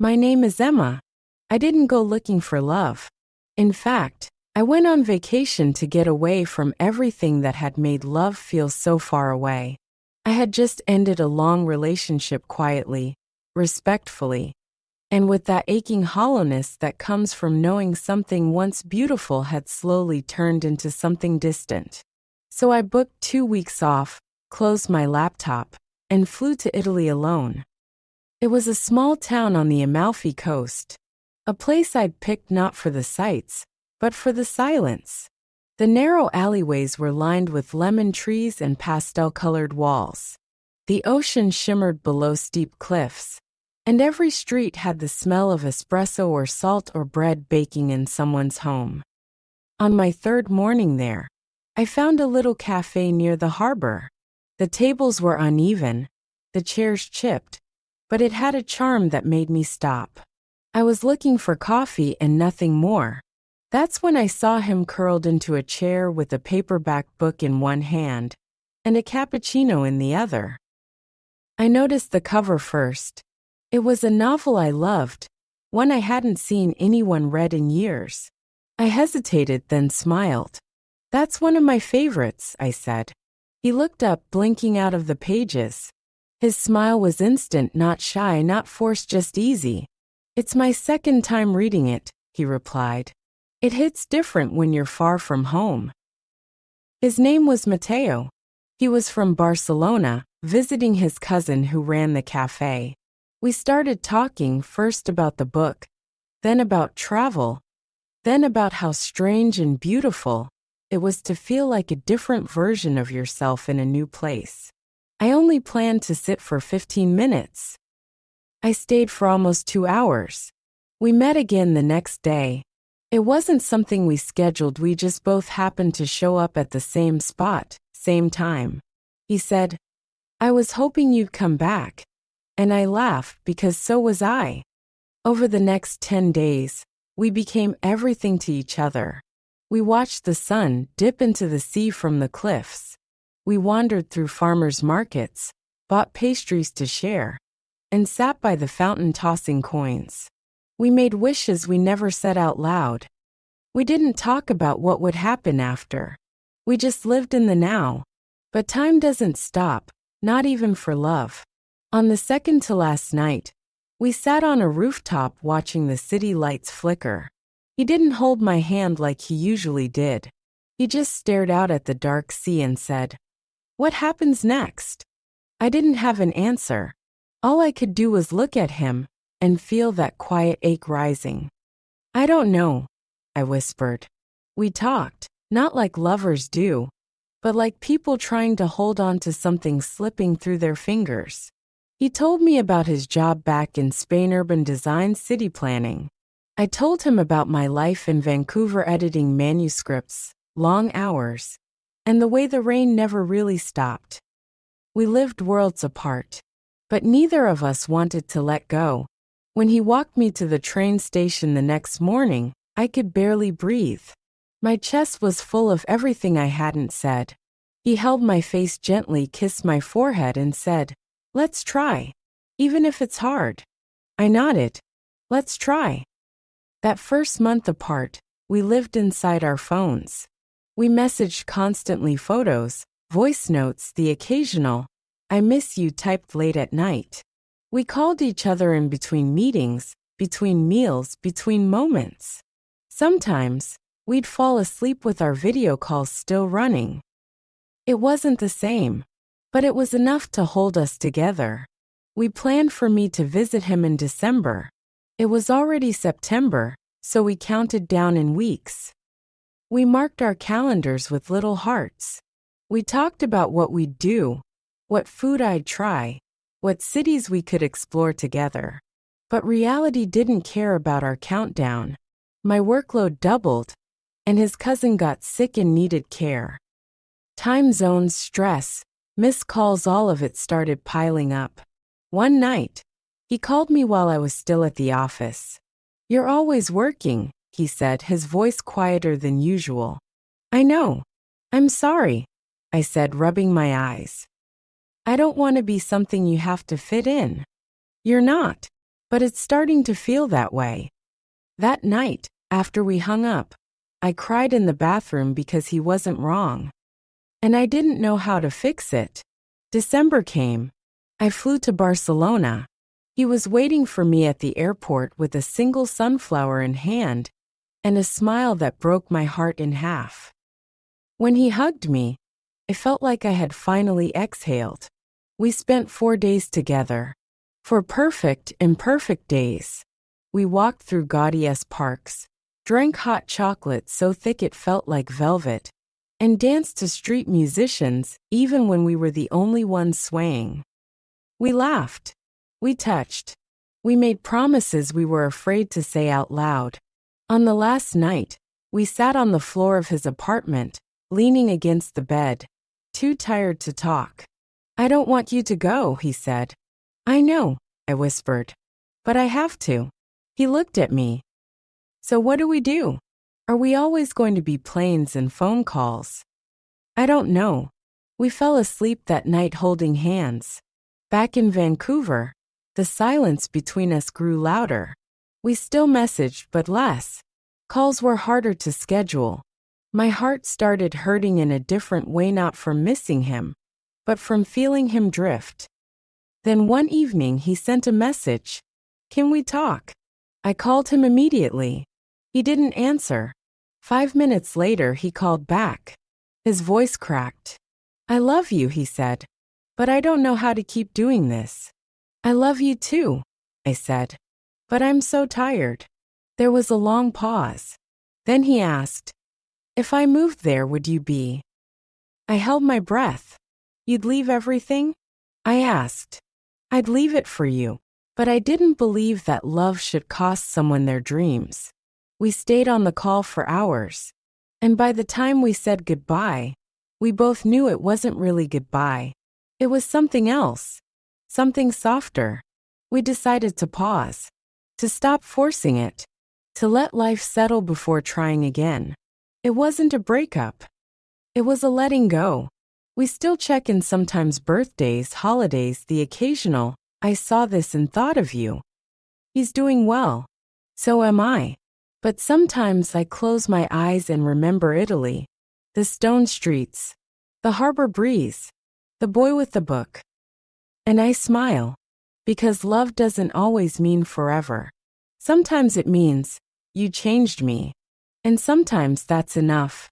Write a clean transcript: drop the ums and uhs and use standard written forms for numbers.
My name is Emma. I didn't go looking for love. In fact, I went on vacation to get away from everything that had made love feel so far away. I had just ended a long relationship quietly, respectfully, and with that aching hollowness that comes from knowing something once beautiful had slowly turned into something distant. So I booked 2 weeks off, closed my laptop, and flew to Italy alone. It was a small town on the Amalfi Coast, a place I'd picked not for the sights, but for the silence. The narrow alleyways were lined with lemon trees and pastel-colored walls. The ocean shimmered below steep cliffs, and every street had the smell of espresso or salt or bread baking in someone's home. On my third morning there, I found a little cafe near the harbor. The tables were uneven, the chairs chipped, but it had a charm that made me stop. I was looking for coffee and nothing more. That's when I saw him curled into a chair with a paperback book in one hand and a cappuccino in the other. I noticed the cover first. It was a novel I loved, one I hadn't seen anyone read in years. I hesitated, then smiled. "That's one of my favorites," I said. He looked up, blinking out of the pages. His smile was instant, not shy, not forced, just easy. "It's my second time reading it," he replied. "It hits different when you're far from home." His name was Matteo. He was from Barcelona, visiting his cousin who ran the cafe. We started talking first about the book, then about travel, then about how strange and beautiful it was to feel like a different version of yourself in a new place. I only planned to sit for 15 minutes. I stayed for almost 2 hours. We met again the next day. It wasn't something we scheduled, we just both happened to show up at the same spot, same time. He said, "I was hoping you'd come back." And I laughed because so was I. Over the next 10 days, we became everything to each other. We watched the sun dip into the sea from the cliffs. We wandered through farmers' markets, bought pastries to share, and sat by the fountain tossing coins. We made wishes we never said out loud. We didn't talk about what would happen after. We just lived in the now. But time doesn't stop, not even for love. On the second to last night, we sat on a rooftop watching the city lights flicker. He didn't hold my hand like he usually did. He just stared out at the dark sea and said, "What happens next?" I didn't have an answer. All I could do was look at him and feel that quiet ache rising. "I don't know," I whispered. We talked, not like lovers do, but like people trying to hold on to something slipping through their fingers. He told me about his job back in Spain, urban design, city planning. I told him about my life in Vancouver, editing manuscripts, long hours, and the way the rain never really stopped. We lived worlds apart, but neither of us wanted to let go. When he walked me to the train station the next morning, I could barely breathe. My chest was full of everything I hadn't said. He held my face gently, kissed my forehead, and said, "Let's try. Even if it's hard." I nodded. "Let's try." That first month apart, we lived inside our phones. We messaged constantly, photos, voice notes, the occasional "I miss you" typed late at night. We called each other in between meetings, between meals, between moments. Sometimes, we'd fall asleep with our video calls still running. It wasn't the same, but it was enough to hold us together. We planned for me to visit him in December. It was already September, so we counted down in weeks. We marked our calendars with little hearts. We talked about what we'd do, what food I'd try, what cities we could explore together. But reality didn't care about our countdown. My workload doubled, and his cousin got sick and needed care. Time zones, stress, missed calls, all of it started piling up. One night, he called me while I was still at the office. "You're always working," he said, his voice quieter than usual. "I know. I'm sorry," I said, rubbing my eyes. "I don't want to be something you have to fit in." "You're not. but it's starting to feel that way. That night, after we hung up, I cried in the bathroom because he wasn't wrong. And I didn't know how to fix it. December came. I flew to Barcelona. He was waiting for me at the airport with a single sunflower in hand and a smile that broke my heart in half. When he hugged me, I felt like I had finally exhaled. We spent 4 days together. 4 perfect, imperfect days. We walked through gaudy parks, drank hot chocolate so thick it felt like velvet, and danced to street musicians even when we were the only ones swaying. We laughed. We touched. We made promises we were afraid to say out loud. On the last night, we sat on the floor of his apartment, leaning against the bed, too tired to talk. "I don't want you to go," he said. "I know," I whispered. "But I have to." He looked at me. "So what do we do? Are we always going to be planes and phone calls?" "I don't know." We fell asleep that night holding hands. Back in Vancouver, the silence between us grew louder. We still messaged, but less. Calls were harder to schedule. My heart started hurting in a different way, not from missing him, but from feeling him drift. Then one evening he sent a message. "Can we talk?" I called him immediately. He didn't answer. 5 minutes later he called back. His voice cracked. "I love you," he said, "but I don't know how to keep doing this." "I love you too," I said, "but I'm so tired." There was a long pause. Then he asked, "If I moved there, would you be?" I held my breath. "You'd leave everything?" I asked. "I'd leave it for you." But I didn't believe that love should cost someone their dreams. We stayed on the call for hours. And by the time we said goodbye, we both knew it wasn't really goodbye. It was something else. Something softer. We decided to pause. To stop forcing it. To let life settle before trying again. It wasn't a breakup. It was a letting go. We still check in sometimes, birthdays, holidays, the occasional, "I saw this and thought of you." He's doing well. So am I. But sometimes I close my eyes and remember Italy. The stone streets. The harbor breeze. The boy with the book. And I smile. Because love doesn't always mean forever. Sometimes it means, "You changed me." And sometimes that's enough.